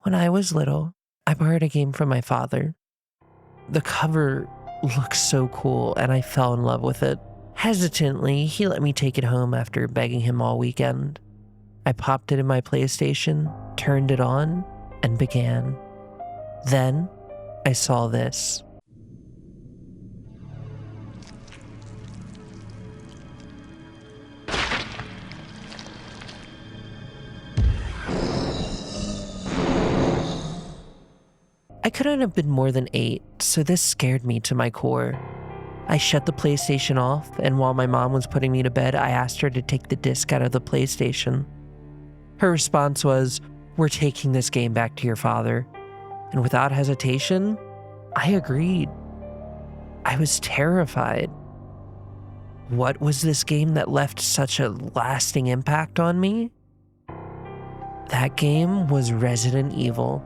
When I was little, I borrowed a game from my father. The cover looked so cool and I fell in love with it. Hesitantly, he let me take it home after begging him all weekend. I popped it in my PlayStation, turned it on, and began. Then, I saw this. I couldn't have been more than 8, so this scared me to my core. I shut the PlayStation off, and while my mom was putting me to bed, I asked her to take the disc out of the PlayStation. Her response was, "We're taking this game back to your father." And without hesitation, I agreed. I was terrified. What was this game that left such a lasting impact on me? That game was Resident Evil.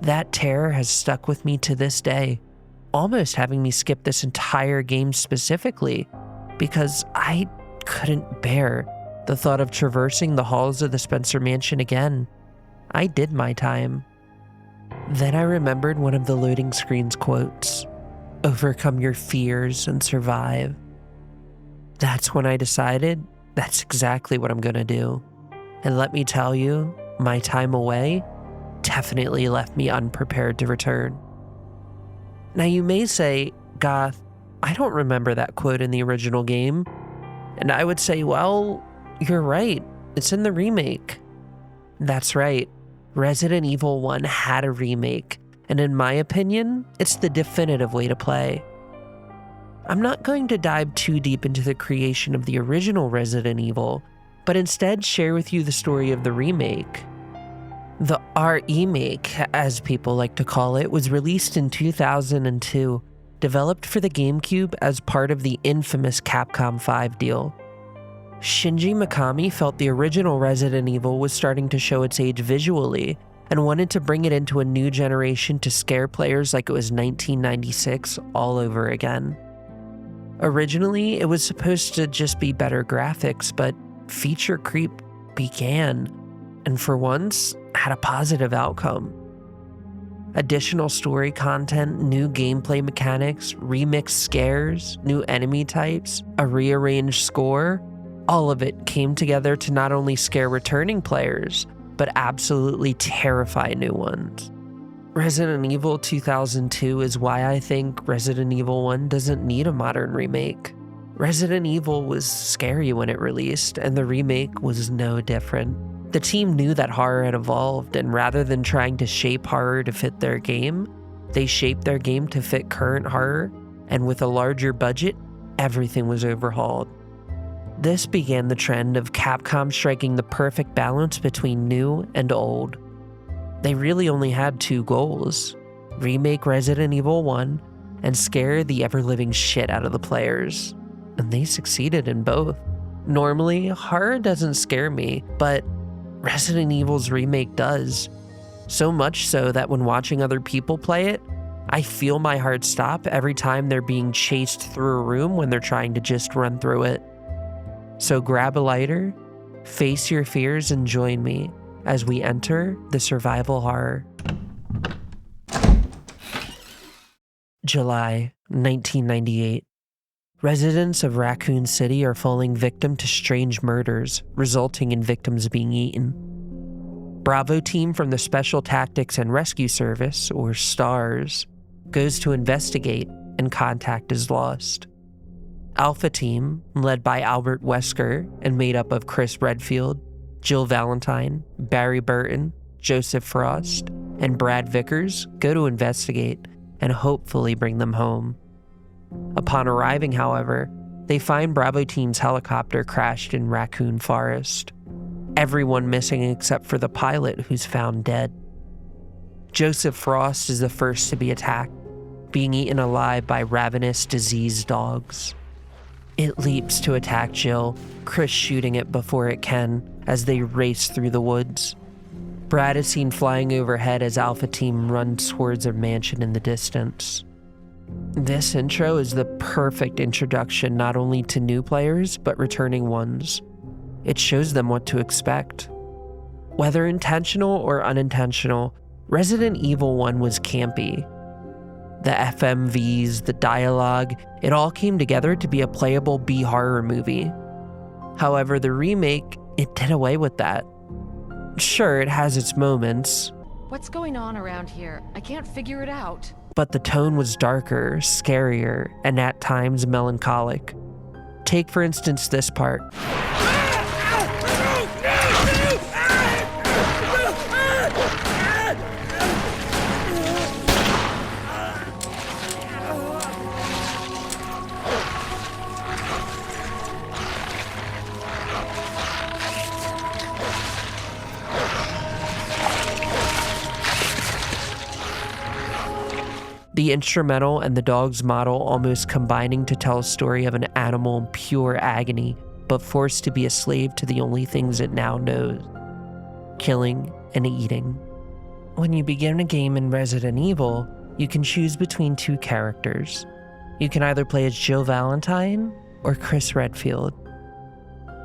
That terror has stuck with me to this day, almost having me skip this entire game specifically, because I couldn't bear the thought of traversing the halls of the Spencer Mansion again. I did my time. Then I remembered one of the loading screen's quotes, "Overcome your fears and survive." That's when I decided that's exactly what I'm gonna do. And let me tell you, my time away definitely left me unprepared to return. Now you may say, "Goth, I don't remember that quote in the original game." And I would say, well, you're right, it's in the remake. That's right, Resident Evil 1 had a remake, and in my opinion, it's the definitive way to play. I'm not going to dive too deep into the creation of the original Resident Evil, but instead share with you the story of the remake. The remake, as people like to call it, was released in 2002, developed for the GameCube as part of the infamous Capcom 5 deal. Shinji Mikami felt the original Resident Evil was starting to show its age visually and wanted to bring it into a new generation to scare players like it was 1996 all over again. Originally, it was supposed to just be better graphics, but feature creep began, and for once, had a positive outcome. Additional story content, new gameplay mechanics, remixed scares, new enemy types, a rearranged score, all of it came together to not only scare returning players, but absolutely terrify new ones. Resident Evil 2002 is why I think Resident Evil 1 doesn't need a modern remake. Resident Evil was scary when it released, and the remake was no different. The team knew that horror had evolved, and rather than trying to shape horror to fit their game, they shaped their game to fit current horror, and with a larger budget, everything was overhauled. This began the trend of Capcom striking the perfect balance between new and old. They really only had two goals: remake Resident Evil 1 and scare the ever-living shit out of the players. And they succeeded in both. Normally, horror doesn't scare me, but Resident Evil's remake does. So much so that when watching other people play it, I feel my heart stop every time they're being chased through a room when they're trying to just run through it. So grab a lighter, face your fears, and join me as we enter the survival horror. July 1998. Residents of Raccoon City are falling victim to strange murders, resulting in victims being eaten. Bravo team from the Special Tactics and Rescue Service, or STARS, goes to investigate, and contact is lost. Alpha team, led by Albert Wesker and made up of Chris Redfield, Jill Valentine, Barry Burton, Joseph Frost, and Brad Vickers, go to investigate and hopefully bring them home. Upon arriving, however, they find Bravo team's helicopter crashed in Raccoon Forest. Everyone missing except for the pilot, who's found dead. Joseph Frost is the first to be attacked, being eaten alive by ravenous, diseased dogs. It leaps to attack Jill, Chris shooting it before it can, as they race through the woods. Brad is seen flying overhead as Alpha Team runs towards a mansion in the distance. This intro is the perfect introduction not only to new players, but returning ones. It shows them what to expect. Whether intentional or unintentional, Resident Evil 1 was campy. The FMVs, the dialogue, it all came together to be a playable B-horror movie. However, the remake, it did away with that. Sure, it has its moments. What's going on around here? I can't figure it out. But the tone was darker, scarier, and at times melancholic. Take, for instance, this part. The instrumental and the dog's model almost combining to tell a story of an animal in pure agony, but forced to be a slave to the only things it now knows: killing and eating. When you begin a game in Resident Evil, you can choose between two characters. You can either play as Jill Valentine or Chris Redfield.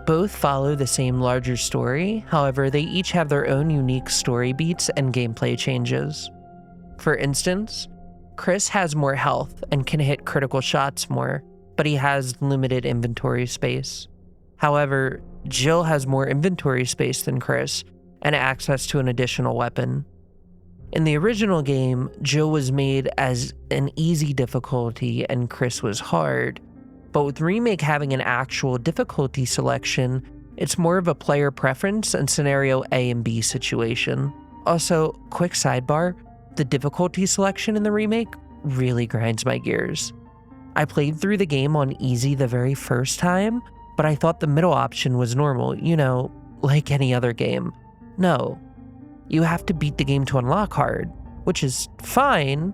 Both follow the same larger story, however, they each have their own unique story beats and gameplay changes. For instance, Chris has more health and can hit critical shots more, but he has limited inventory space. However, Jill has more inventory space than Chris and access to an additional weapon. In the original game, Jill was made as an easy difficulty and Chris was hard, but with Remake having an actual difficulty selection, it's more of a player preference and scenario A and B situation. Also, quick sidebar, the difficulty selection in the remake really grinds my gears. I played through the game on easy the very first time, but I thought the middle option was normal, like any other game. No, you have to beat the game to unlock hard, which is fine,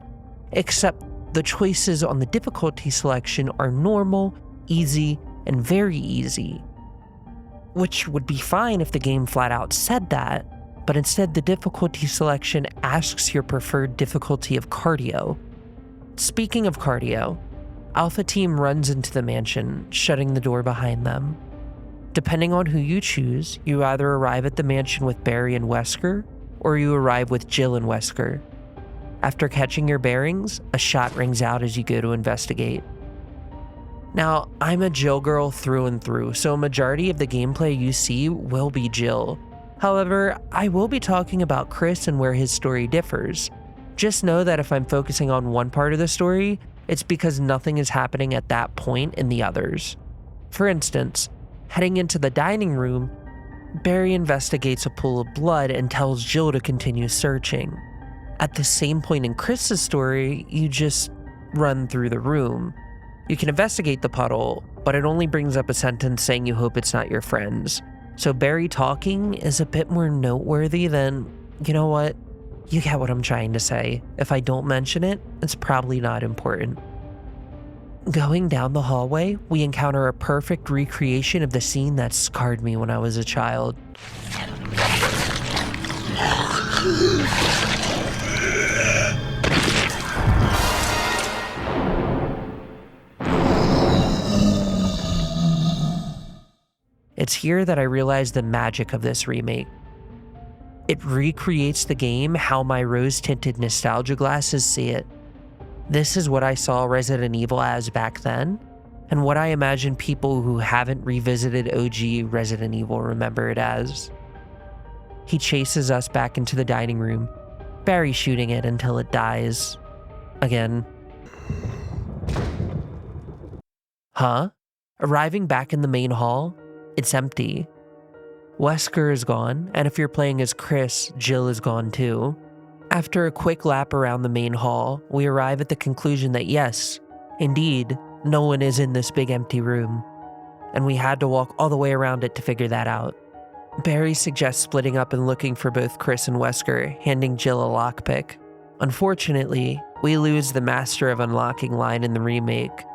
except the choices on the difficulty selection are normal, easy, and very easy. Which would be fine if the game flat out said that, but instead the difficulty selection asks your preferred difficulty of cardio. Speaking of cardio, Alpha Team runs into the mansion, shutting the door behind them. Depending on who you choose, you either arrive at the mansion with Barry and Wesker, or you arrive with Jill and Wesker. After catching your bearings, a shot rings out as you go to investigate. Now, I'm a Jill girl through and through, so a majority of the gameplay you see will be Jill. However, I will be talking about Chris and where his story differs. Just know that if I'm focusing on one part of the story, it's because nothing is happening at that point in the others. For instance, heading into the dining room, Barry investigates a pool of blood and tells Jill to continue searching. At the same point in Chris's story, you just run through the room. You can investigate the puddle, but it only brings up a sentence saying you hope it's not your friends. So Barry talking is a bit more noteworthy than, you know what? You get what I'm trying to say. If I don't mention it, it's probably not important. Going down the hallway, we encounter a perfect recreation of the scene that scarred me when I was a child. It's here that I realized the magic of this remake. It recreates the game how my rose-tinted nostalgia glasses see it. This is what I saw Resident Evil as back then, and what I imagine people who haven't revisited OG Resident Evil remember it as. He chases us back into the dining room, Barry shooting it until it dies. Again. Huh? Arriving back in the main hall, it's empty. Wesker is gone, and if you're playing as Chris, Jill is gone too. After a quick lap around the main hall, we arrive at the conclusion that yes, indeed, no one is in this big empty room. And we had to walk all the way around it to figure that out. Barry suggests splitting up and looking for both Chris and Wesker, handing Jill a lockpick. Unfortunately, we lose the Master of Unlocking line in the remake,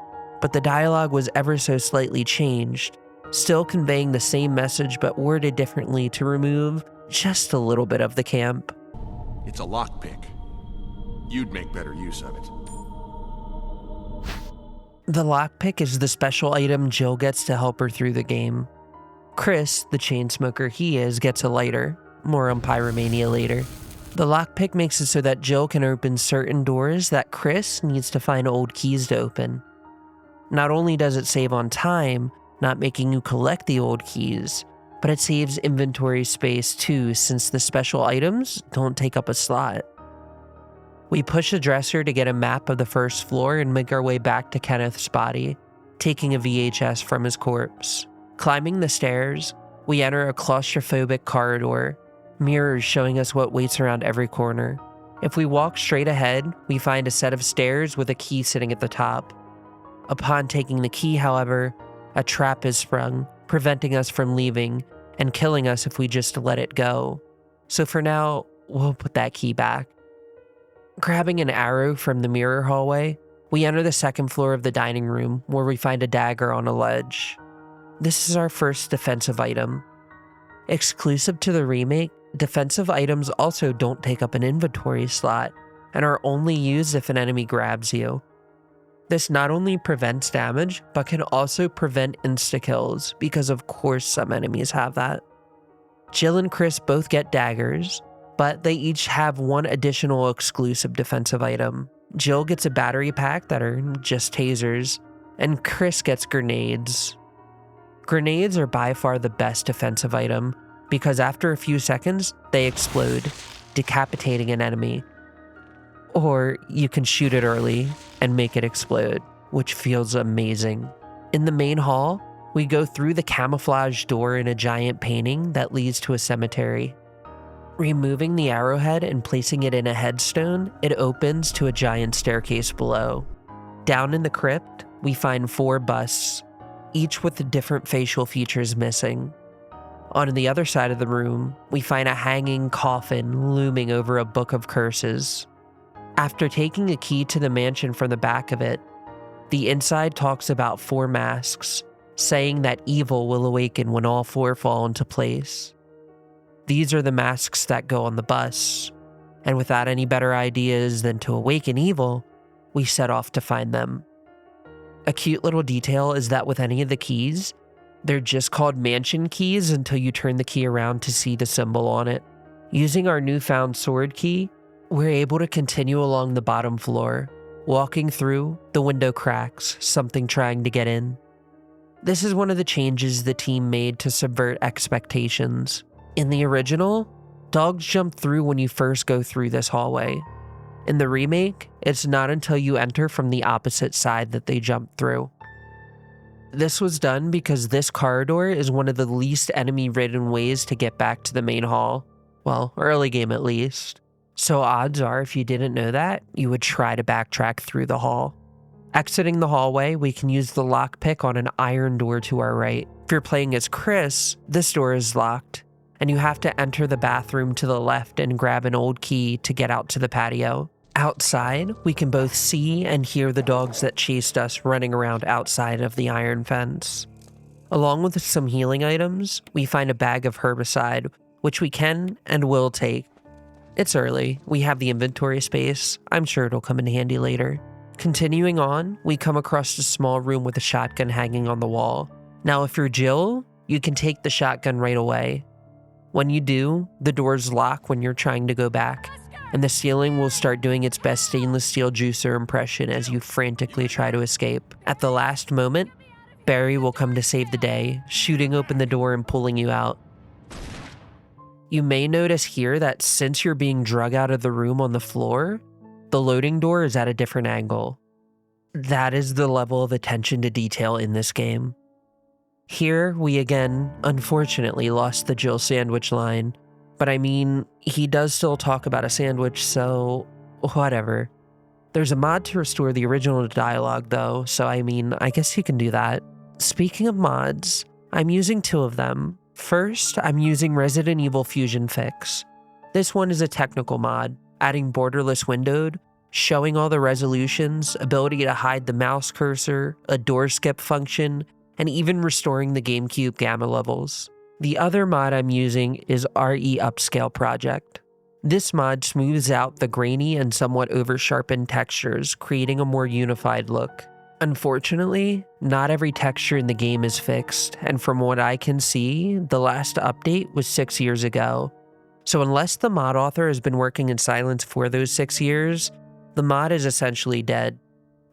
but the dialogue was ever so slightly changed, still conveying the same message but worded differently to remove just a little bit of the camp. It's a lockpick. You'd make better use of it. The lockpick is the special item Jill gets to help her through the game. Chris, the chain smoker he is, gets a lighter. More on Pyromania later. The lockpick makes it so that Jill can open certain doors that Chris needs to find old keys to open. Not only does it save on time, not making you collect the old keys, but it saves inventory space too, since the special items don't take up a slot. We push the dresser to get a map of the first floor and make our way back to Kenneth's body, taking a VHS from his corpse. Climbing the stairs, we enter a claustrophobic corridor, mirrors showing us what waits around every corner. If we walk straight ahead, we find a set of stairs with a key sitting at the top. Upon taking the key, however, a trap is sprung, preventing us from leaving and killing us if we just let it go. So for now, we'll put that key back. Grabbing an arrow from the mirror hallway, we enter the second floor of the dining room where we find a dagger on a ledge. This is our first defensive item. Exclusive to the remake, defensive items also don't take up an inventory slot and are only used if an enemy grabs you. This not only prevents damage, but can also prevent insta-kills, because of course some enemies have that. Jill and Chris both get daggers, but they each have one additional exclusive defensive item. Jill gets a battery pack that are just tasers, and Chris gets grenades. Grenades are by far the best defensive item, because after a few seconds, they explode, decapitating an enemy. Or you can shoot it early and make it explode, which feels amazing. In the main hall, we go through the camouflage door in a giant painting that leads to a cemetery. Removing the arrowhead and placing it in a headstone, it opens to a giant staircase below. Down in the crypt, we find 4 busts, each with different facial features missing. On the other side of the room, we find a hanging coffin looming over a book of curses. After taking a key to the mansion from the back of it, the inside talks about 4 masks, saying that evil will awaken when all 4 fall into place. These are the masks that go on the bus, and without any better ideas than to awaken evil, we set off to find them. A cute little detail is that with any of the keys, they're just called mansion keys until you turn the key around to see the symbol on it. Using our newfound sword key, we're able to continue along the bottom floor. Walking through, the window cracks, something trying to get in. This is one of the changes the team made to subvert expectations. In the original, dogs jump through when you first go through this hallway. In the remake, it's not until you enter from the opposite side that they jump through. This was done because this corridor is one of the least enemy-ridden ways to get back to the main hall. Well, early game at least. So odds are, if you didn't know that, you would try to backtrack through the hall. Exiting the hallway, we can use the lockpick on an iron door to our right. If you're playing as Chris, this door is locked, and you have to enter the bathroom to the left and grab an old key to get out to the patio. Outside, we can both see and hear the dogs that chased us running around outside of the iron fence. Along with some healing items, we find a bag of herbicide, which we can and will take. It's early, we have the inventory space, I'm sure it'll come in handy later. Continuing on, we come across a small room with a shotgun hanging on the wall. Now if you're Jill, you can take the shotgun right away. When you do, the doors lock when you're trying to go back, and the ceiling will start doing its best stainless steel juicer impression as you frantically try to escape. At the last moment, Barry will come to save the day, shooting open the door and pulling you out. You may notice here that since you're being drug out of the room on the floor, the loading door is at a different angle. That is the level of attention to detail in this game. Here, we again, unfortunately, lost the Jill sandwich line, but I mean, he does still talk about a sandwich, so whatever. There's a mod to restore the original dialogue though, so I mean, I guess you can do that. Speaking of mods, I'm using 2 of them. First, I'm using Resident Evil Fusion Fix. This one is a technical mod, adding borderless windowed, showing all the resolutions, ability to hide the mouse cursor, a door skip function, and even restoring the GameCube gamma levels. The other mod I'm using is RE Upscale Project. This mod smooths out the grainy and somewhat over-sharpened textures, creating a more unified look. Unfortunately, not every texture in the game is fixed, and from what I can see, the last update was 6 years ago. So unless the mod author has been working in silence for those 6 years, the mod is essentially dead.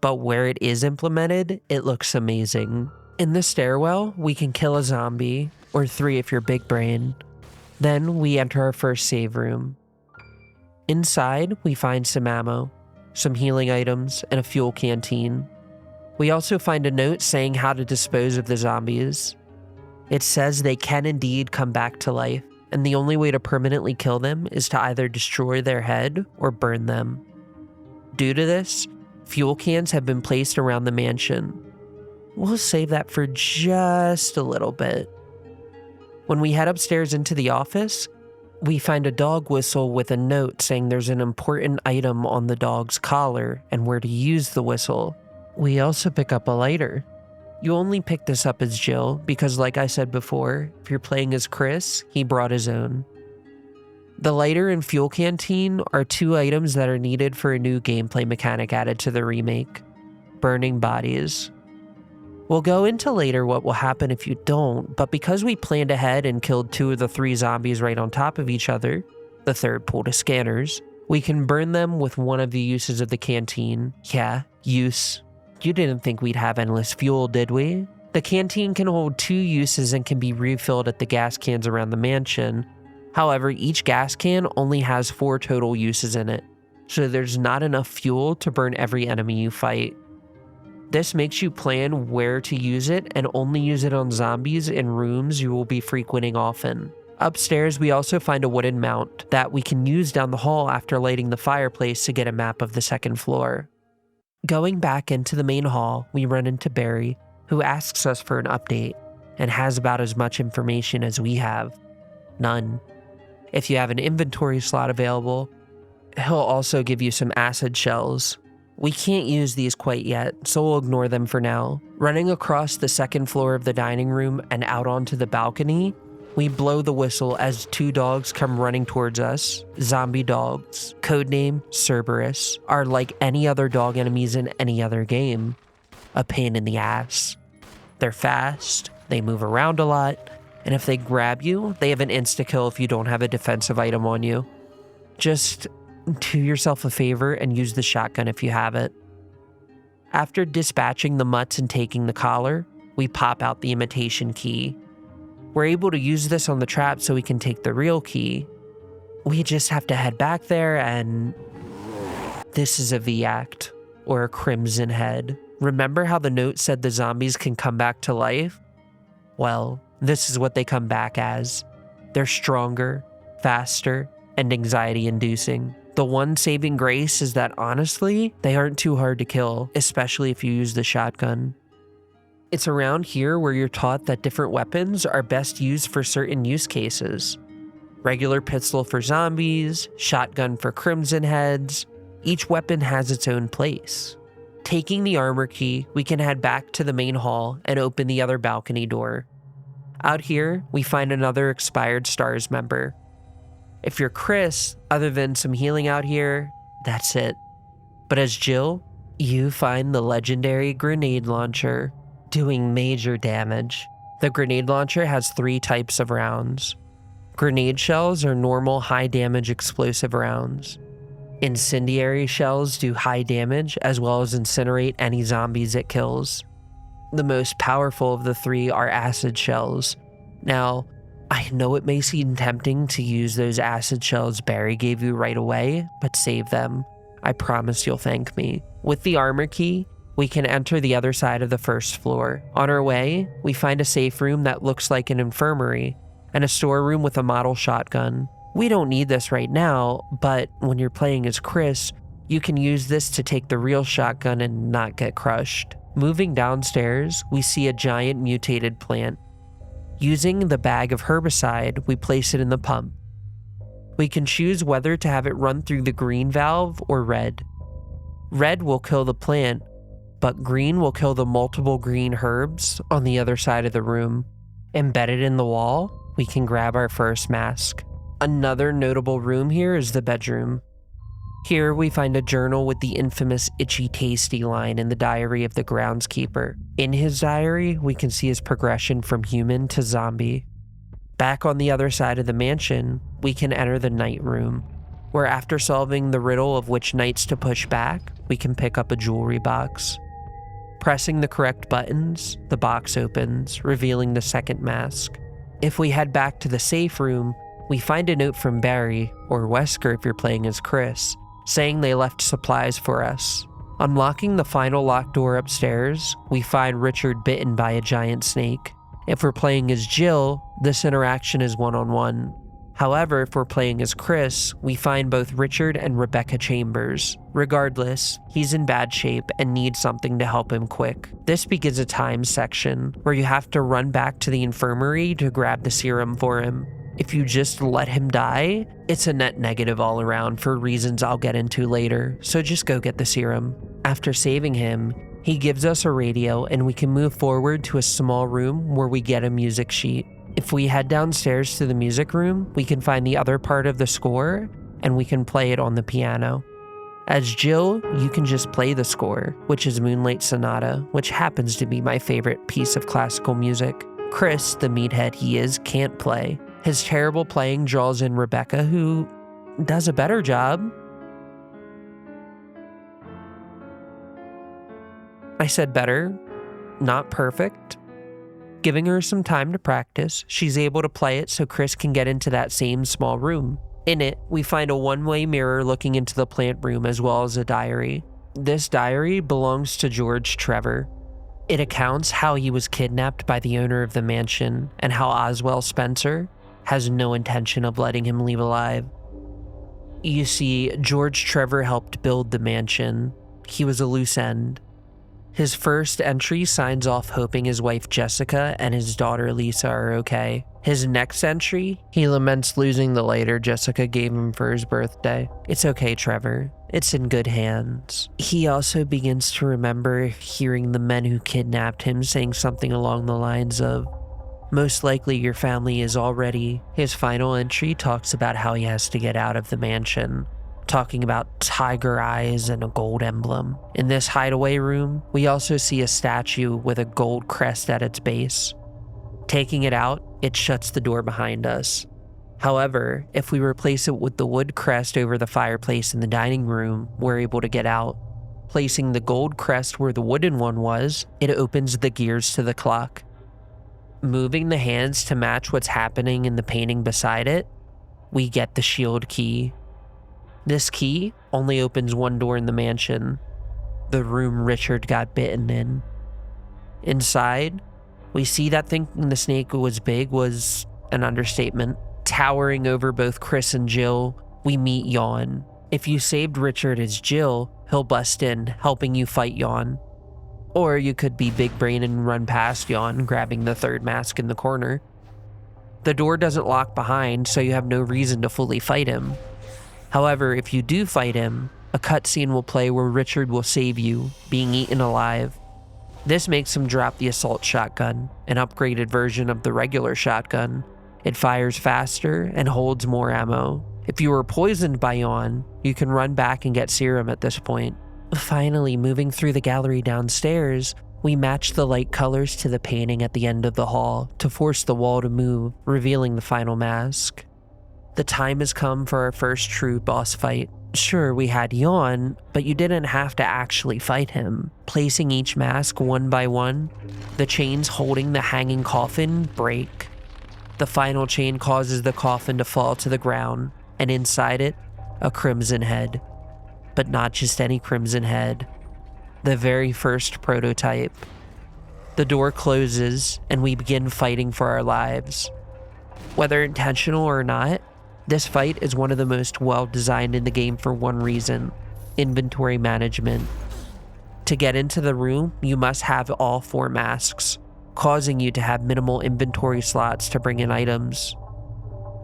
But where it is implemented, it looks amazing. In the stairwell, we can kill a zombie, or 3 if you're big brain. Then we enter our first save room. Inside, we find some ammo, some healing items, and a fuel canteen. We also find a note saying how to dispose of the zombies. It says they can indeed come back to life, and the only way to permanently kill them is to either destroy their head or burn them. Due to this, fuel cans have been placed around the mansion. We'll save that for just a little bit. When we head upstairs into the office, we find a dog whistle with a note saying there's an important item on the dog's collar and where to use the whistle. We also pick up a lighter. You only pick this up as Jill because, like I said before, if you're playing as Chris, he brought his own. The lighter and fuel canteen are 2 items that are needed for a new gameplay mechanic added to the remake: burning bodies. We'll go into later what will happen if you don't, but because we planned ahead and killed 2 of the 3 zombies right on top of each other, the third pulled a scanners, we can burn them with one of the uses of the canteen. Yeah, use. You didn't think we'd have endless fuel, did we? The canteen can hold 2 uses and can be refilled at the gas cans around the mansion. However, each gas can only has 4 total uses in it, so there's not enough fuel to burn every enemy you fight. This makes you plan where to use it and only use it on zombies in rooms you will be frequenting often. Upstairs, we also find a wooden mount that we can use down the hall after lighting the fireplace to get a map of the 2nd floor. Going back into the main hall, we run into Barry, who asks us for an update and has about as much information as we have. None. If you have an inventory slot available, he'll also give you some acid shells. We can't use these quite yet, so we'll ignore them for now. Running across the 2nd floor of the dining room and out onto the balcony, we blow the whistle as 2 dogs come running towards us. Zombie dogs, codename Cerberus, are like any other dog enemies in any other game. A pain in the ass. They're fast, they move around a lot, and if they grab you, they have an insta-kill if you don't have a defensive item on you. Just do yourself a favor and use the shotgun if you have it. After dispatching the mutts and taking the collar, we pop out the imitation key. We're able to use this on the trap so we can take the real key. We just have to head back there and... this is a V-act, or a crimson head. Remember how the note said the zombies can come back to life? Well, this is what they come back as. They're stronger, faster, and anxiety-inducing. The one saving grace is that honestly, they aren't too hard to kill, especially if you use the shotgun. It's around here where you're taught that different weapons are best used for certain use cases. Regular pistol for zombies, shotgun for crimson heads. Each weapon has its own place. Taking the armor key, we can head back to the main hall and open the other balcony door. Out here, we find another expired STARS member. If you're Chris, other than some healing out here, that's it. But as Jill, you find the legendary grenade launcher, doing major damage. The grenade launcher has 3 types of rounds. Grenade shells are normal high damage explosive rounds. Incendiary shells do high damage as well as incinerate any zombies it kills. The most powerful of the 3 are acid shells. Now, I know it may seem tempting to use those acid shells Barry gave you right away, but save them. I promise you'll thank me. With the armor key, we can enter the other side of the 1st floor. On our way, we find a safe room that looks like an infirmary, and a storeroom with a model shotgun. We don't need this right now, but when you're playing as Chris, you can use this to take the real shotgun and not get crushed. Moving downstairs, we see a giant mutated plant. Using the bag of herbicide, we place it in the pump. We can choose whether to have it run through the green valve or red. Red will kill the plant, but green will kill the multiple green herbs on the other side of the room. Embedded in the wall, we can grab our first mask. Another notable room here is the bedroom. Here we find a journal with the infamous itchy tasty line in the diary of the groundskeeper. In his diary, we can see his progression from human to zombie. Back on the other side of the mansion, we can enter the night room, where after solving the riddle of which knights to push back, we can pick up a jewelry box. Pressing the correct buttons, the box opens, revealing the second mask. If we head back to the safe room, we find a note from Barry, or Wesker if you're playing as Chris, saying they left supplies for us. Unlocking the final locked door upstairs, we find Richard bitten by a giant snake. If we're playing as Jill, this interaction is one-on-one. However, if we're playing as Chris, we find both Richard and Rebecca Chambers. Regardless, he's in bad shape and needs something to help him quick. This begins a time section where you have to run back to the infirmary to grab the serum for him. If you just let him die, it's a net negative all around for reasons I'll get into later, so just go get the serum. After saving him, he gives us a radio and we can move forward to a small room where we get a music sheet. If we head downstairs to the music room, we can find the other part of the score and we can play it on the piano. As Jill, you can just play the score, which is Moonlight Sonata, which happens to be my favorite piece of classical music. Chris, the meathead he is, can't play. His terrible playing draws in Rebecca, who does a better job. I said better, not perfect. Giving her some time to practice, she's able to play it so Chris can get into that same small room. In it, we find a one-way mirror looking into the plant room as well as a diary. This diary belongs to George Trevor. It accounts how he was kidnapped by the owner of the mansion and how Oswell Spencer has no intention of letting him leave alive. You see, George Trevor helped build the mansion. He was a loose end. His first entry signs off hoping his wife Jessica and his daughter Lisa are okay. His next entry, he laments losing the lighter Jessica gave him for his birthday. It's okay, Trevor. It's in good hands. He also begins to remember hearing the men who kidnapped him saying something along the lines of, "Most likely your family is already." His final entry talks about how he has to get out of the mansion, talking about tiger eyes and a gold emblem. In this hideaway room, we also see a statue with a gold crest at its base. Taking it out, it shuts the door behind us. However, if we replace it with the wood crest over the fireplace in the dining room, we're able to get out. Placing the gold crest where the wooden one was, it opens the gears to the clock. Moving the hands to match what's happening in the painting beside it, we get the shield key. This key only opens one door in the mansion, the room Richard got bitten in. Inside, we see that thinking the snake was big was an understatement. Towering over both Chris and Jill, we meet Yawn. If you saved Richard as Jill, he'll bust in, helping you fight Yawn. Or you could be big brain and run past Yawn, grabbing the third mask in the corner. The door doesn't lock behind, so you have no reason to fully fight him. However, if you do fight him, a cutscene will play where Richard will save you, being eaten alive. This makes him drop the assault shotgun, an upgraded version of the regular shotgun. It fires faster and holds more ammo. If you were poisoned by Yawn, you can run back and get serum at this point. Finally, moving through the gallery downstairs, we match the light colors to the painting at the end of the hall to force the wall to move, revealing the final mask. The time has come for our first true boss fight. Sure, we had Yawn, but you didn't have to actually fight him. Placing each mask one by one, the chains holding the hanging coffin break. The final chain causes the coffin to fall to the ground, and inside it, a crimson head. But not just any crimson head. The very first prototype. The door closes, and we begin fighting for our lives. Whether intentional or not, this fight is one of the most well-designed in the game for one reason: inventory management. To get into the room, you must have all 4 masks, causing you to have minimal inventory slots to bring in items.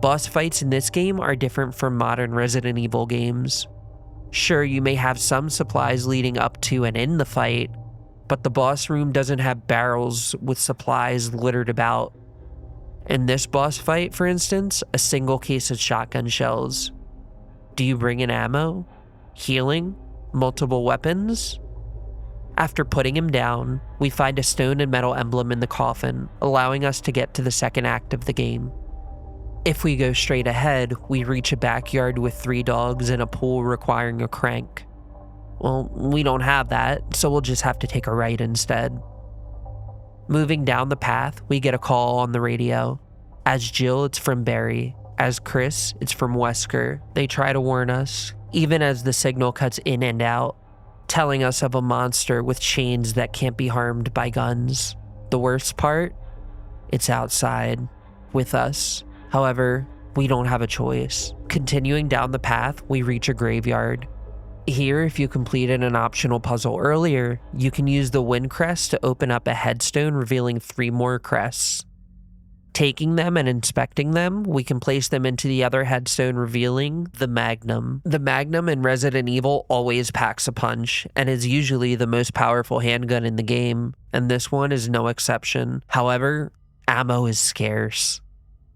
Boss fights in this game are different from modern Resident Evil games. Sure, you may have some supplies leading up to and in the fight, but the boss room doesn't have barrels with supplies littered about. In this boss fight, for instance, a single case of shotgun shells. Do you bring in ammo? Healing? Multiple weapons? After putting him down, we find a stone and metal emblem in the coffin, allowing us to get to the second act of the game. If we go straight ahead, we reach a backyard with 3 dogs and a pool requiring a crank. Well, we don't have that, so we'll just have to take a right instead. Moving down the path, we get a call on the radio. As Jill, it's from Barry. As Chris, it's from Wesker. They try to warn us, even as the signal cuts in and out, telling us of a monster with chains that can't be harmed by guns. The worst part? It's outside, with us. However, we don't have a choice. Continuing down the path, we reach a graveyard. Here, if you completed an optional puzzle earlier, you can use the wind crest to open up a headstone revealing 3 more crests. Taking them and inspecting them, we can place them into the other headstone revealing the Magnum. The Magnum in Resident Evil always packs a punch and is usually the most powerful handgun in the game, and this one is no exception. However, ammo is scarce,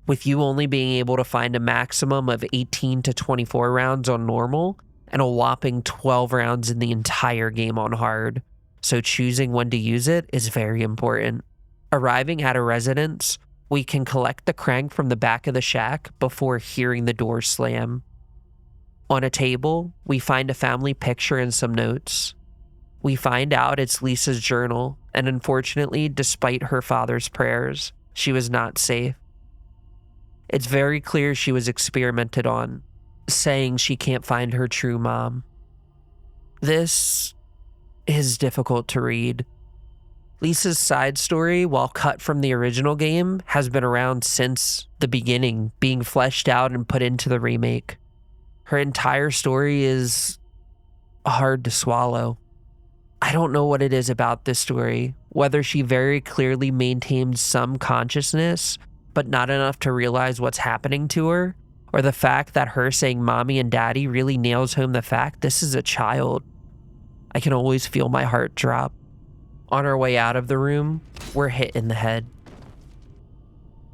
with you only being able to find a maximum of 18 to 24 rounds on normal and a whopping 12 rounds in the entire game on hard, so choosing when to use it is very important. Arriving at a residence, we can collect the crank from the back of the shack before hearing the door slam. On a table, we find a family picture and some notes. We find out it's Lisa's journal, and unfortunately, despite her father's prayers, she was not safe. It's very clear she was experimented on, saying she can't find her true mom. This is difficult to read. Lisa's side story, while cut from the original game, has been around since the beginning, being fleshed out and put into the remake. Her entire story is hard to swallow. I don't know what it is about this story, whether she very clearly maintains some consciousness, but not enough to realize what's happening to her, or the fact that her saying mommy and daddy really nails home the fact this is a child. I can always feel my heart drop. On our way out of the room, we're hit in the head.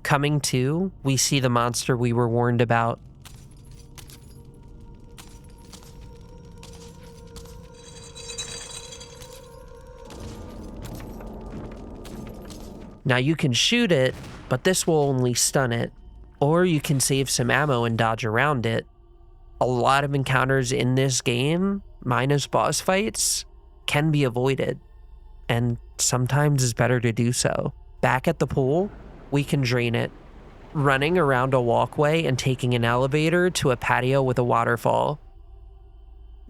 Coming to, we see the monster we were warned about. Now you can shoot it, but this will only stun it. Or you can save some ammo and dodge around it. A lot of encounters in this game, minus boss fights, can be avoided. And sometimes it's better to do so. Back at the pool, we can drain it, running around a walkway and taking an elevator to a patio with a waterfall.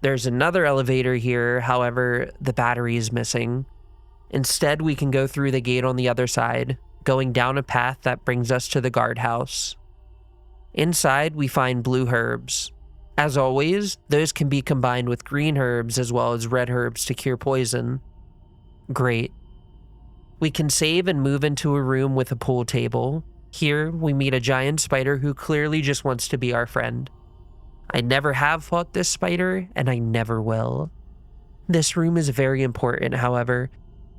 There's another elevator here, however, the battery is missing. Instead, we can go through the gate on the other side, going down a path that brings us to the guardhouse. Inside, we find blue herbs. As always, those can be combined with green herbs as well as red herbs to cure poison. Great. We can save and move into a room with a pool table. Here, we meet a giant spider who clearly just wants to be our friend. I never have fought this spider, and I never will. This room is very important, however,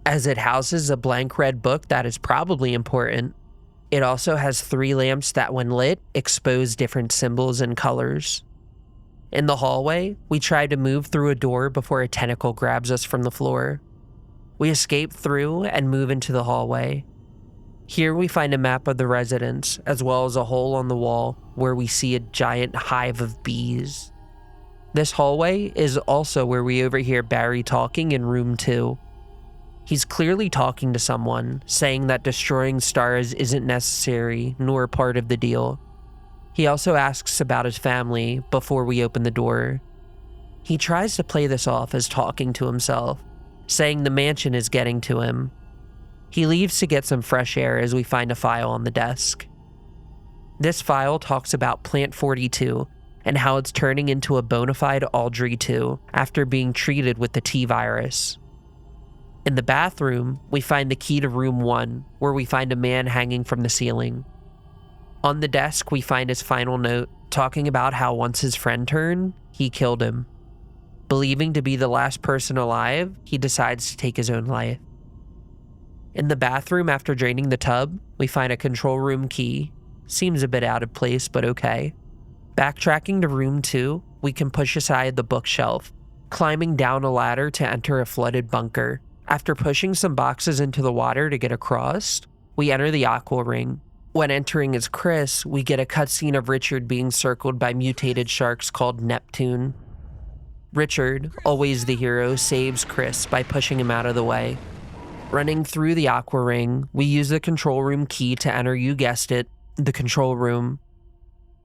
as it houses a blank red book that is probably important. It also has 3 lamps that, when lit, expose different symbols and colors. In the hallway, we try to move through a door before a tentacle grabs us from the floor. We escape through and move into the hallway. Here we find a map of the residence, as well as a hole on the wall where we see a giant hive of bees. This hallway is also where we overhear Barry talking in room 2. He's clearly talking to someone, saying that destroying stars isn't necessary nor part of the deal. He also asks about his family before we open the door. He tries to play this off as talking to himself, saying the mansion is getting to him. He leaves to get some fresh air as we find a file on the desk. This file talks about Plant 42 and how it's turning into a bona fide Aldrey 2 after being treated with the T-virus. In the bathroom, we find the key to room 1, where we find a man hanging from the ceiling. On the desk, we find his final note, talking about how once his friend turned, he killed him. Believing to be the last person alive, he decides to take his own life. In the bathroom, after draining the tub, we find a control room key. Seems a bit out of place, but okay. Backtracking to room 2, we can push aside the bookshelf, climbing down a ladder to enter a flooded bunker. After pushing some boxes into the water to get across, we enter the Aqua ring. When entering as Chris, we get a cutscene of Richard being circled by mutated sharks called Neptune. Richard, always the hero, saves Chris by pushing him out of the way. Running through the Aqua ring, we use the control room key to enter, you guessed it, the control room.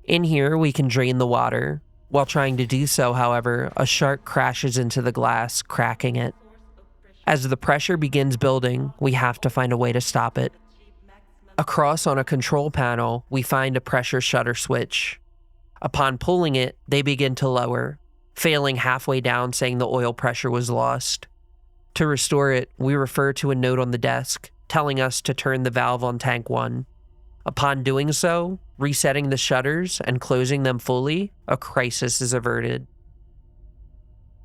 In here, we can drain the water. While trying to do so, however, a shark crashes into the glass, cracking it. As the pressure begins building, we have to find a way to stop it. Across on a control panel, we find a pressure shutter switch. Upon pulling it, they begin to lower, failing halfway down, saying the oil pressure was lost. To restore it, we refer to a note on the desk, telling us to turn the valve on tank 1. Upon doing so, resetting the shutters and closing them fully, a crisis is averted.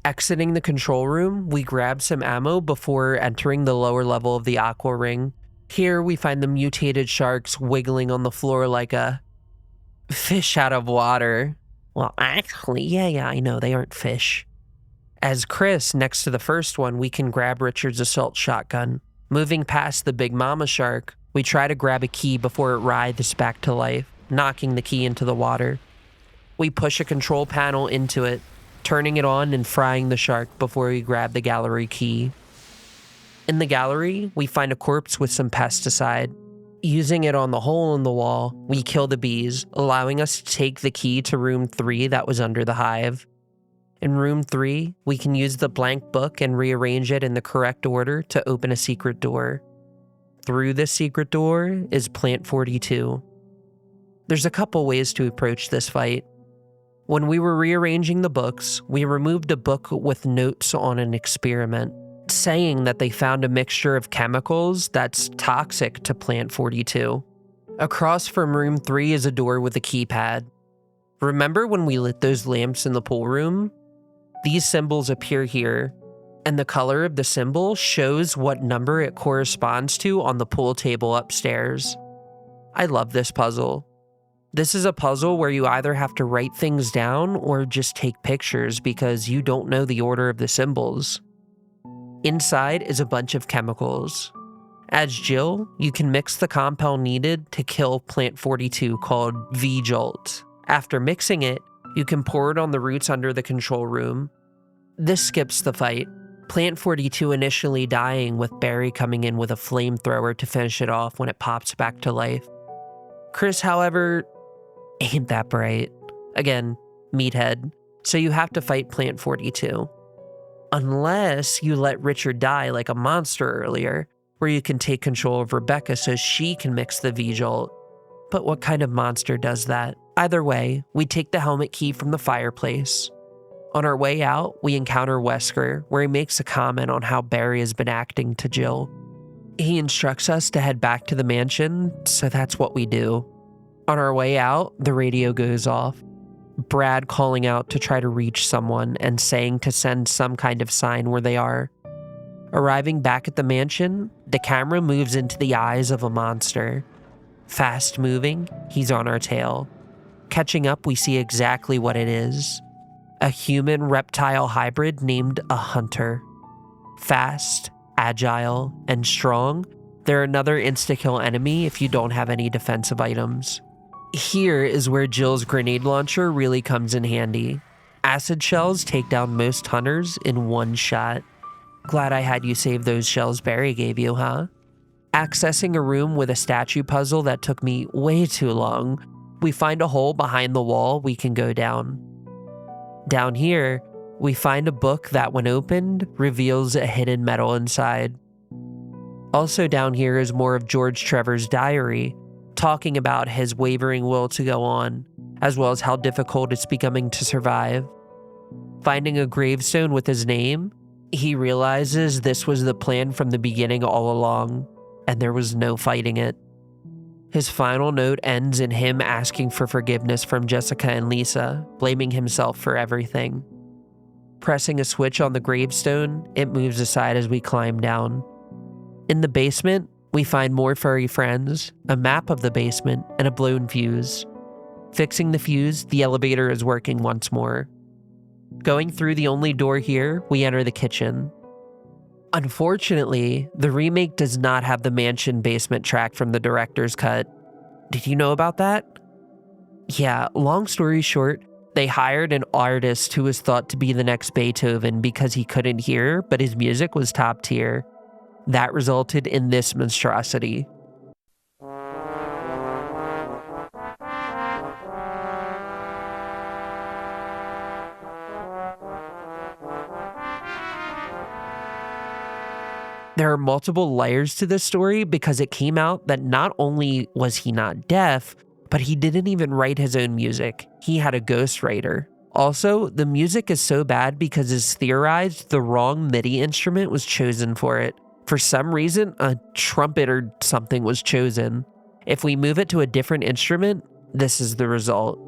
Exiting the control room, we grab some ammo before entering the lower level of the Aqua ring. Here we find the mutated sharks wiggling on the floor like a fish out of water. Well, actually, yeah, I know, they aren't fish. As Chris, next to the first one, we can grab Richard's assault shotgun. Moving past the big mama shark, we try to grab a key before it writhes back to life, knocking the key into the water. We push a control panel into it, turning it on and frying the shark before we grab the gallery key. In the gallery, we find a corpse with some pesticide. Using it on the hole in the wall, we kill the bees, allowing us to take the key to room 3 that was under the hive. In room 3, we can use the blank book and rearrange it in the correct order to open a secret door. Through this secret door is Plant 42. There's a couple ways to approach this fight. When we were rearranging the books, we removed a book with notes on an experiment, saying that they found a mixture of chemicals that's toxic to Plant 42. Across from room 3 is a door with a keypad. Remember when we lit those lamps in the pool room? These symbols appear here, and the color of the symbol shows what number it corresponds to on the pool table upstairs. I love this puzzle. This is a puzzle where you either have to write things down or just take pictures because you don't know the order of the symbols. Inside is a bunch of chemicals. As Jill, you can mix the compound needed to kill Plant 42 called V-Jolt. After mixing it, you can pour it on the roots under the control room. This skips the fight, Plant 42 initially dying with Barry coming in with a flamethrower to finish it off when it pops back to life. Chris, however, ain't that bright. Again, meathead, so you have to fight Plant 42. Unless you let Richard die like a monster earlier, where you can take control of Rebecca so she can mix the V-Jolt. But what kind of monster does that? Either way, we take the helmet key from the fireplace. On our way out, we encounter Wesker, where he makes a comment on how Barry has been acting to Jill. He instructs us to head back to the mansion, so that's what we do. On our way out, the radio goes off. Brad calling out to try to reach someone and saying to send some kind of sign where they are. Arriving back at the mansion, the camera moves into the eyes of a monster. Fast moving, he's on our tail. Catching up, we see exactly what it is. A human-reptile hybrid named a hunter. Fast, agile, and strong, they're another insta-kill enemy if you don't have any defensive items. Here is where Jill's grenade launcher really comes in handy. Acid shells take down most hunters in one shot. Glad I had you save those shells Barry gave you, huh? Accessing a room with a statue puzzle that took me way too long, we find a hole behind the wall we can go down. Down here, we find a book that, when opened, reveals a hidden medal inside. Also down here is more of George Trevor's diary, talking about his wavering will to go on, as well as how difficult it's becoming to survive. Finding a gravestone with his name, he realizes this was the plan from the beginning all along, and there was no fighting it. His final note ends in him asking for forgiveness from Jessica and Lisa, blaming himself for everything. Pressing a switch on the gravestone, it moves aside as we climb down. In the basement, we find more furry friends, a map of the basement, and a blown fuse. Fixing the fuse, the elevator is working once more. Going through the only door here, we enter the kitchen. Unfortunately, the remake does not have the mansion basement track from the director's cut. did you know about that? Yeah, long story short, they hired an artist who was thought to be the next Beethoven because he couldn't hear, but his music was top tier. That resulted in this monstrosity. There are multiple layers to this story because it came out that not only was he not deaf, but he didn't even write his own music. He had a ghostwriter. Also, the music is so bad because it's theorized the wrong MIDI instrument was chosen for it. For some reason, a trumpet or something was chosen. If we move it to a different instrument, this is the result.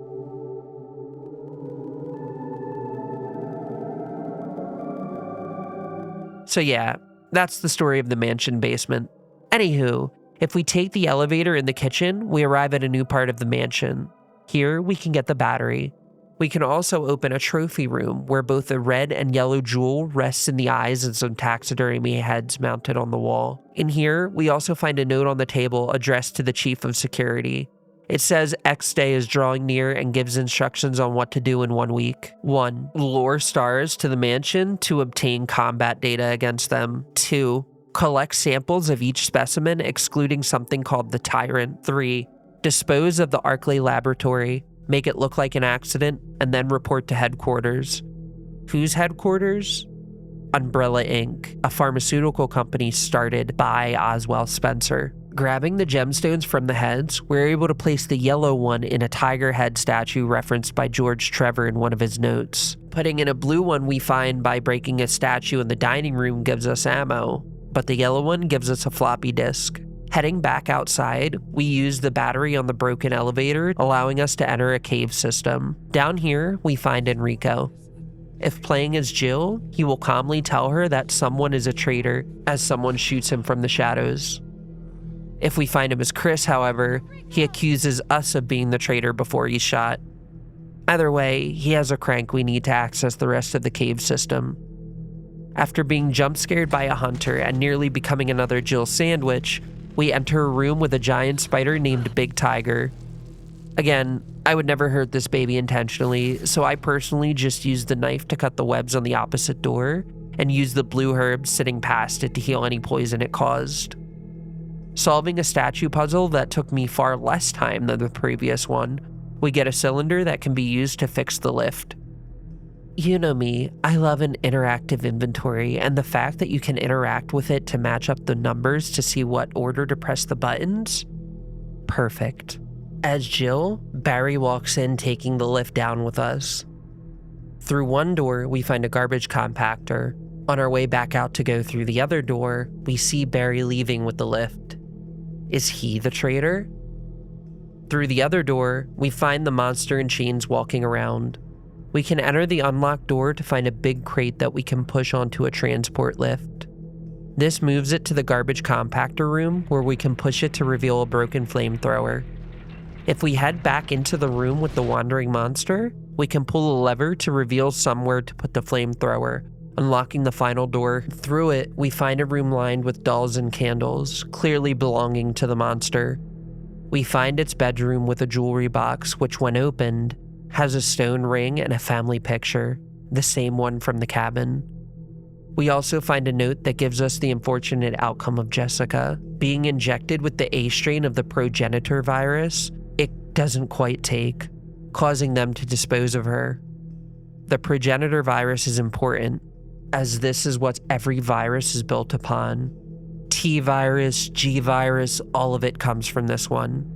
So yeah, that's the story of the mansion basement. Anywho, if we take the elevator in the kitchen, we arrive at a new part of the mansion. Here, we can get the battery. We can also open a trophy room where both a red and yellow jewel rests in the eyes and some taxidermy heads mounted on the wall. In here, we also find a note on the table addressed to the chief of security. It says X Day is drawing near and gives instructions on what to do in 1 week. 1. Lure stars to the mansion to obtain combat data against them. 2. Collect samples of each specimen excluding something called the Tyrant. 3. Dispose of the Arklay laboratory, make it look like an accident, and then report to headquarters. Whose headquarters? Umbrella Inc., a pharmaceutical company started by Oswald Spencer. Grabbing the gemstones from the heads, we're able to place the yellow one in a tiger head statue referenced by George Trevor in one of his notes. Putting in a blue one we find by breaking a statue in the dining room gives us ammo, but the yellow one gives us a floppy disk. Heading back outside, we use the battery on the broken elevator, allowing us to enter a cave system. Down here, we find Enrico. If playing as Jill, he will calmly tell her that someone is a traitor as someone shoots him from the shadows. If we find him as Chris, however, he accuses us of being the traitor before he's shot. Either way, he has a crank we need to access the rest of the cave system. After being jump scared by a hunter and nearly becoming another Jill sandwich, we enter a room with a giant spider named Big Tiger. Again, I would never hurt this baby intentionally, so I personally just used the knife to cut the webs on the opposite door and used the blue herbs sitting past it to heal any poison it caused. Solving a statue puzzle that took me far less time than the previous one, we get a cylinder that can be used to fix the lift. You know me, I love an interactive inventory, and the fact that you can interact with it to match up the numbers to see what order to press the buttons? Perfect. As Jill, Barry walks in taking the lift down with us. Through one door, we find a garbage compactor. On our way back out to go through the other door, we see Barry leaving with the lift. Is he the traitor? Through the other door, we find the monster in chains walking around. We can enter the unlocked door to find a big crate that we can push onto a transport lift. This moves it to the garbage compactor room where we can push it to reveal a broken flamethrower. If we head back into the room with the wandering monster, we can pull a lever to reveal somewhere to put the flamethrower, unlocking the final door. Through it, we find a room lined with dolls and candles, clearly belonging to the monster. We find its bedroom with a jewelry box, which when opened, has a stone ring and a family picture, the same one from the cabin. We also find a note that gives us the unfortunate outcome of Jessica. Being injected with the A strain of the progenitor virus, it doesn't quite take, causing them to dispose of her. The progenitor virus is important, as this is what every virus is built upon. T virus, G virus, all of it comes from this one.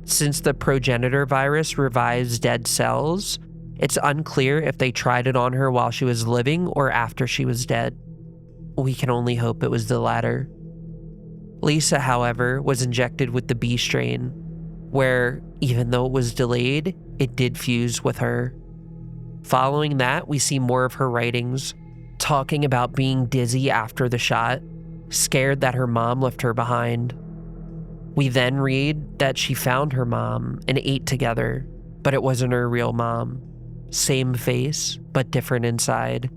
Since the progenitor virus revives dead cells, it's unclear if they tried it on her while she was living or after she was dead. We can only hope it was the latter. Lisa, however, was injected with the B strain, where, even though it was delayed, it did fuse with her. Following that, we see more of her writings, talking about being dizzy after the shot, scared that her mom left her behind. We then read that she found her mom and ate together, but it wasn't her real mom. Same face, but different inside.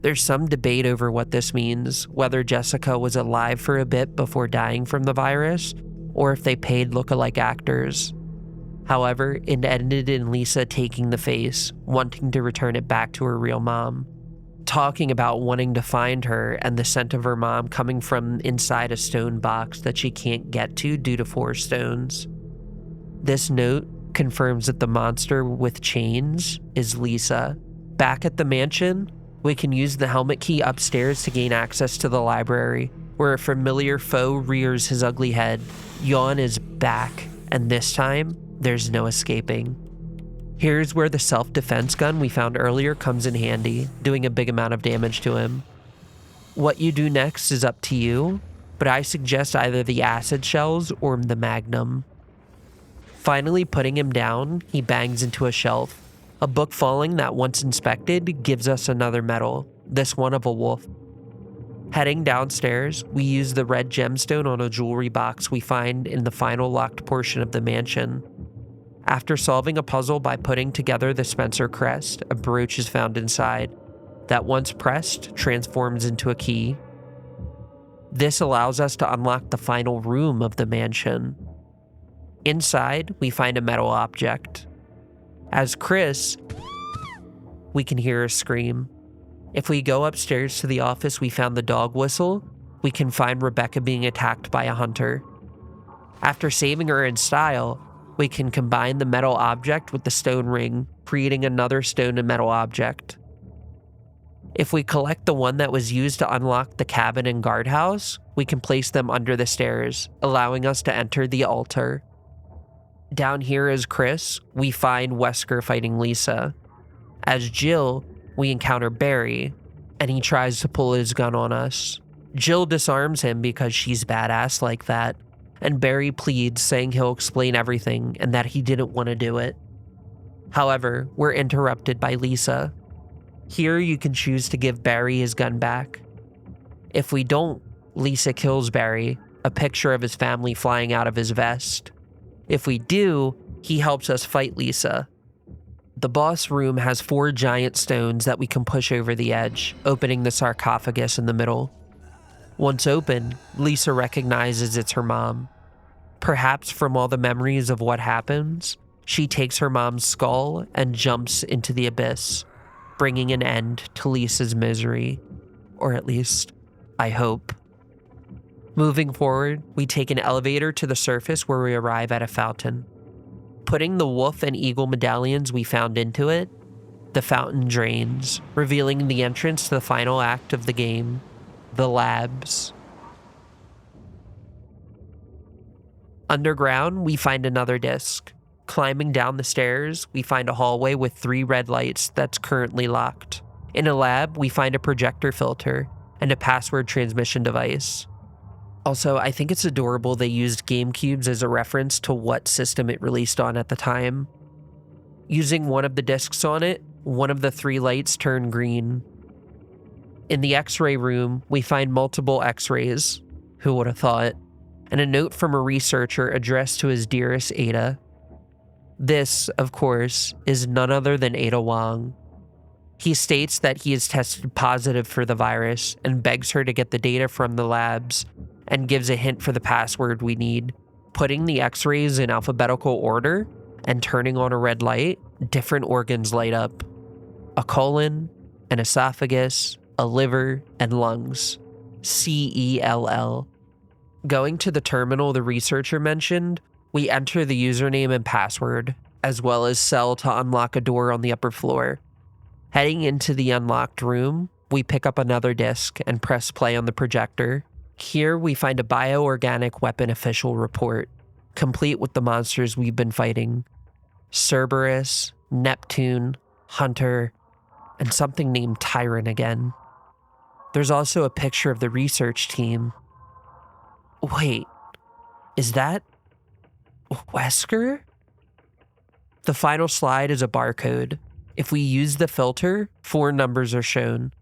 There's some debate over what this means, whether Jessica was alive for a bit before dying from the virus, or if they paid look-alike actors. However, it ended in Lisa taking the face, wanting to return it back to her real mom, talking about wanting to find her and the scent of her mom coming from inside a stone box that she can't get to due to 4 stones. This note confirms that the monster with chains is Lisa. Back at the mansion, we can use the helmet key upstairs to gain access to the library, where a familiar foe rears his ugly head. Yawn is back, and this time, there's no escaping. Here's where the self-defense gun we found earlier comes in handy, doing a big amount of damage to him. What you do next is up to you, but I suggest either the acid shells or the magnum. Finally putting him down, he bangs into a shelf. A book falling that once inspected gives us another medal, this one of a wolf. Heading downstairs, we use the red gemstone on a jewelry box we find in the final locked portion of the mansion. After solving a puzzle by putting together the Spencer crest, a brooch is found inside that, once pressed, transforms into a key. This allows us to unlock the final room of the mansion. Inside, we find a metal object. As Chris, we can hear a scream. If we go upstairs to the office we found the dog whistle, we can find Rebecca being attacked by a hunter. After saving her in style, we can combine the metal object with the stone ring, creating another stone and metal object. If we collect the one that was used to unlock the cabin and guardhouse, we can place them under the stairs, allowing us to enter the altar. Down here as Chris, we find Wesker fighting Lisa. As Jill, we encounter Barry, and he tries to pull his gun on us. Jill disarms him because she's badass like that, and Barry pleads, saying he'll explain everything and that he didn't want to do it. However, we're interrupted by Lisa. Here you can choose to give Barry his gun back. If we don't, Lisa kills Barry, a picture of his family flying out of his vest. If we do, he helps us fight Lisa. The boss room has 4 giant stones that we can push over the edge, opening the sarcophagus in the middle. Once open, Lisa recognizes it's her mom. Perhaps from all the memories of what happens, she takes her mom's skull and jumps into the abyss, bringing an end to Lisa's misery. Or at least, I hope. Moving forward, we take an elevator to the surface where we arrive at a fountain. Putting the wolf and eagle medallions we found into it, the fountain drains, revealing the entrance to the final act of the game, the labs. Underground, we find another disc. Climbing down the stairs, we find a hallway with 3 red lights that's currently locked. In a lab, we find a projector filter and a password transmission device. Also, I think it's adorable they used GameCubes as a reference to what system it released on at the time. Using one of the discs on it, one of the 3 lights turn green. In the X-ray room, we find multiple X-rays. Who would have thought? And a note from a researcher addressed to his dearest Ada. This, of course, is none other than Ada Wong. He states that he is tested positive for the virus and begs her to get the data from the labs and gives a hint for the password we need. Putting the X-rays in alphabetical order and turning on a red light, different organs light up. A colon, an esophagus, a liver, and lungs. CELL. Going to the terminal the researcher mentioned, we enter the username and password, as well as cell to unlock a door on the upper floor. Heading into the unlocked room, we pick up another disc and press play on the projector. Here we find a bioorganic weapon official report, complete with the monsters we've been fighting. Cerberus, Neptune, Hunter, and something named Tyrant again. There's also a picture of the research team. Wait, is that Wesker? The final slide is a barcode. If we use the filter, 4 numbers are shown,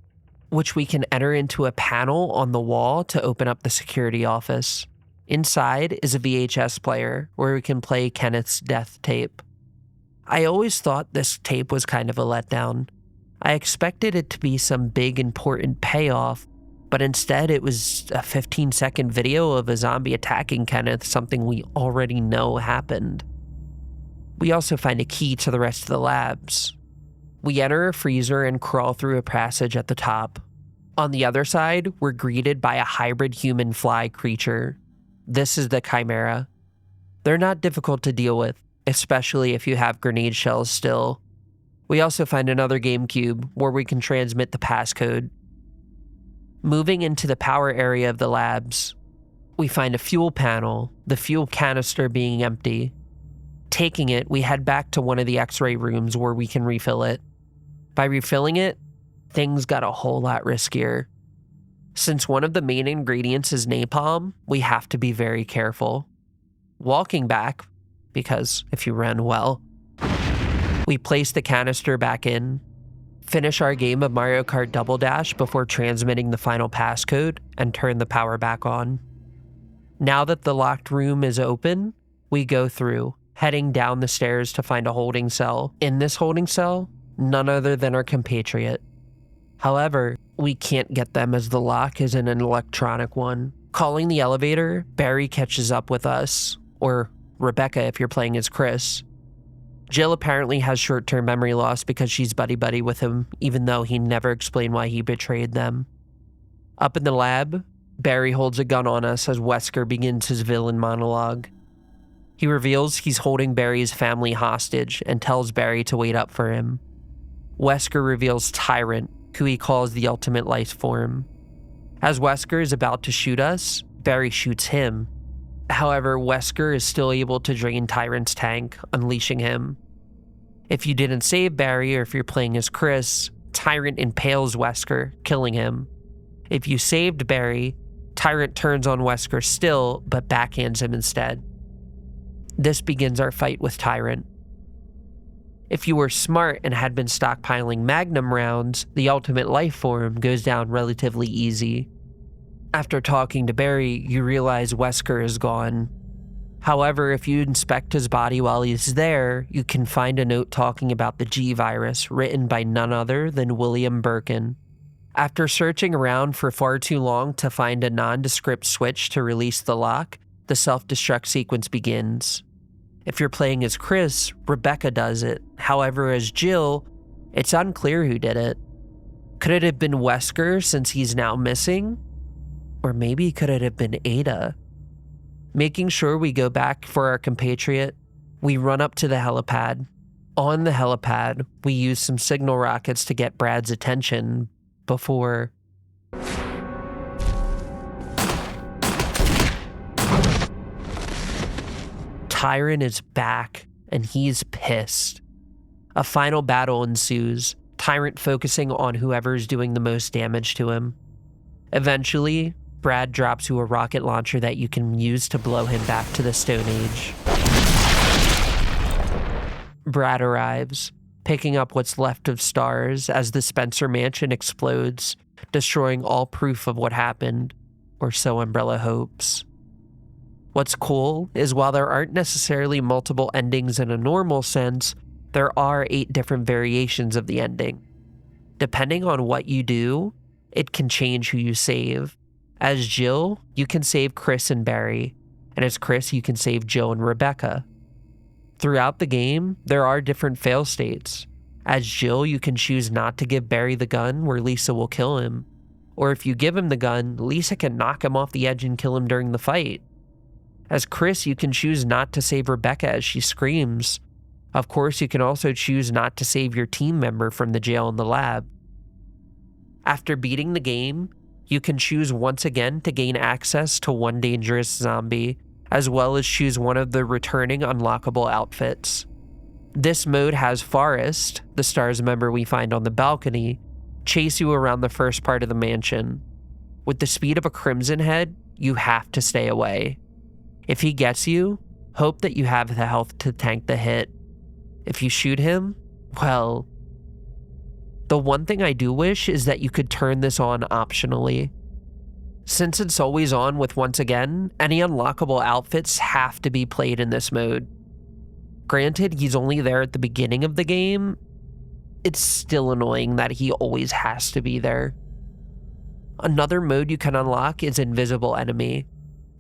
which we can enter into a panel on the wall to open up the security office. Inside is a VHS player where we can play Kenneth's death tape. I always thought this tape was kind of a letdown. I expected it to be some big important payoff, But instead, it was a 15-second video of a zombie attacking Kenneth, something we already know happened. We also find a key to the rest of the labs. We enter a freezer and crawl through a passage at the top. On the other side, we're greeted by a hybrid human fly creature. This is the Chimera. They're not difficult to deal with, especially if you have grenade shells still. We also find another GameCube where we can transmit the passcode. Moving into the power area of the labs, we find a fuel panel, the fuel canister being empty. Taking it, we head back to one of the X-ray rooms where we can refill it. By refilling it, things got a whole lot riskier. Since one of the main ingredients is napalm, we have to be very careful. Walking back, because if you run well, we place the canister back in, finish our game of Mario Kart Double Dash before transmitting the final passcode, and turn the power back on. Now that the locked room is open, we go through, heading down the stairs to find a holding cell. In this holding cell, none other than our compatriot. However, we can't get them as the lock is in an electronic one. Calling the elevator, Barry catches up with us, or Rebecca if you're playing as Chris. Jill apparently has short-term memory loss because she's buddy-buddy with him, even though he never explained why he betrayed them. Up in the lab, Barry holds a gun on us as Wesker begins his villain monologue. He reveals he's holding Barry's family hostage and tells Barry to wait up for him. Wesker reveals Tyrant, who he calls the ultimate life form. As Wesker is about to shoot us, Barry shoots him. However, Wesker is still able to drain Tyrant's tank, unleashing him. If you didn't save Barry or if you're playing as Chris, Tyrant impales Wesker, killing him. If you saved Barry, Tyrant turns on Wesker still, but backhands him instead. This begins our fight with Tyrant. If you were smart and had been stockpiling Magnum rounds, the ultimate life form goes down relatively easy. After talking to Barry, you realize Wesker is gone. However, if you inspect his body while he's there, you can find a note talking about the G virus written by none other than William Birkin. After searching around for far too long to find a nondescript switch to release the lock, the self-destruct sequence begins. If you're playing as Chris, Rebecca does it. However, as Jill, it's unclear who did it. Could it have been Wesker since he's now missing? Or maybe could it have been Ada? Making sure we go back for our compatriot, we run up to the helipad. On the helipad, we use some signal rockets to get Brad's attention before... Tyrant is back, and he's pissed. A final battle ensues, Tyrant focusing on whoever's doing the most damage to him. Eventually, Brad drops you a rocket launcher that you can use to blow him back to the Stone Age. Brad arrives, picking up what's left of stars as the Spencer mansion explodes, destroying all proof of what happened, or so Umbrella hopes. What's cool is while there aren't necessarily multiple endings in a normal sense, there are 8 different variations of the ending. Depending on what you do, it can change who you save. As Jill, you can save Chris and Barry, and as Chris, you can save Jill and Rebecca. Throughout the game, there are different fail states. As Jill, you can choose not to give Barry the gun where Lisa will kill him. Or if you give him the gun, Lisa can knock him off the edge and kill him during the fight. As Chris, you can choose not to save Rebecca as she screams. Of course, you can also choose not to save your team member from the jail in the lab. After beating the game, you can choose once again to gain access to one dangerous zombie, as well as choose one of the returning unlockable outfits. This mode has Forrest, the STARS member we find on the balcony, chase you around the first part of the mansion. With the speed of a Crimson Head, you have to stay away. If he gets you, hope that you have the health to tank the hit. If you shoot him, well... The one thing I do wish is that you could turn this on optionally. Since it's always on with once again, any unlockable outfits have to be played in this mode. Granted, he's only there at the beginning of the game. It's still annoying that he always has to be there. Another mode you can unlock is Invisible Enemy.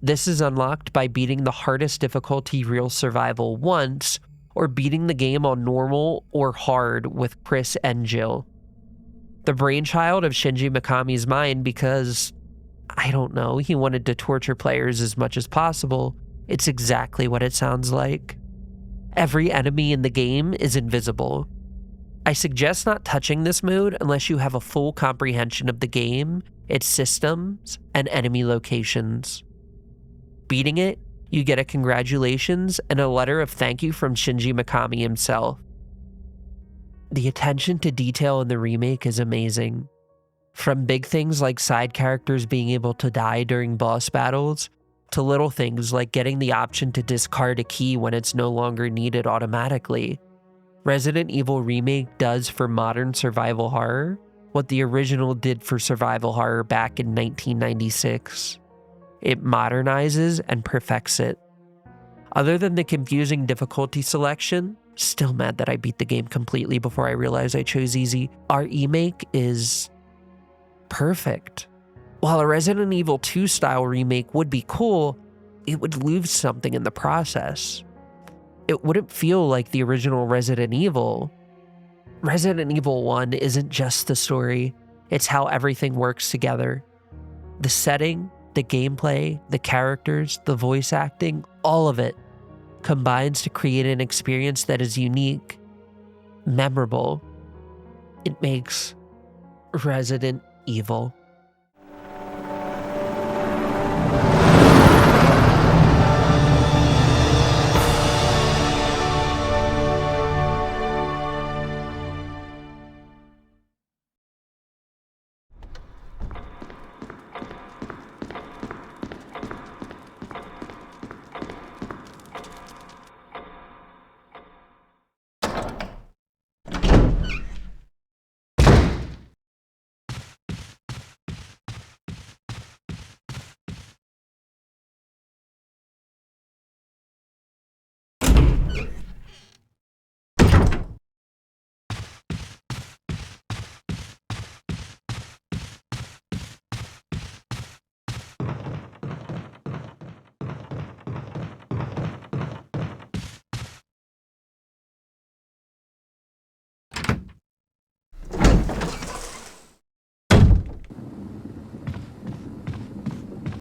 This is unlocked by beating the hardest difficulty Real Survival once, or beating the game on normal or hard with Chris and Jill. The brainchild of Shinji Mikami's mind because, I don't know, he wanted to torture players as much as possible. It's exactly what it sounds like. Every enemy in the game is invisible. I suggest not touching this mode unless you have a full comprehension of the game, its systems, and enemy locations. Beating it, you get a congratulations and a letter of thank you from Shinji Mikami himself. The attention to detail in the remake is amazing. From big things like side characters being able to die during boss battles, to little things like getting the option to discard a key when it's no longer needed automatically. Resident Evil Remake does for modern survival horror what the original did for survival horror back in 1996. It modernizes and perfects it. Other than the confusing difficulty selection, still mad that I beat the game completely before I realized I chose easy, our remake is perfect. While a Resident Evil 2 style remake would be cool, it would lose something in the process. It wouldn't feel like the original Resident Evil. Resident Evil 1 isn't just the story, it's how everything works together. The setting, the gameplay, the characters, the voice acting, all of it combines to create an experience that is unique, memorable. It makes Resident Evil.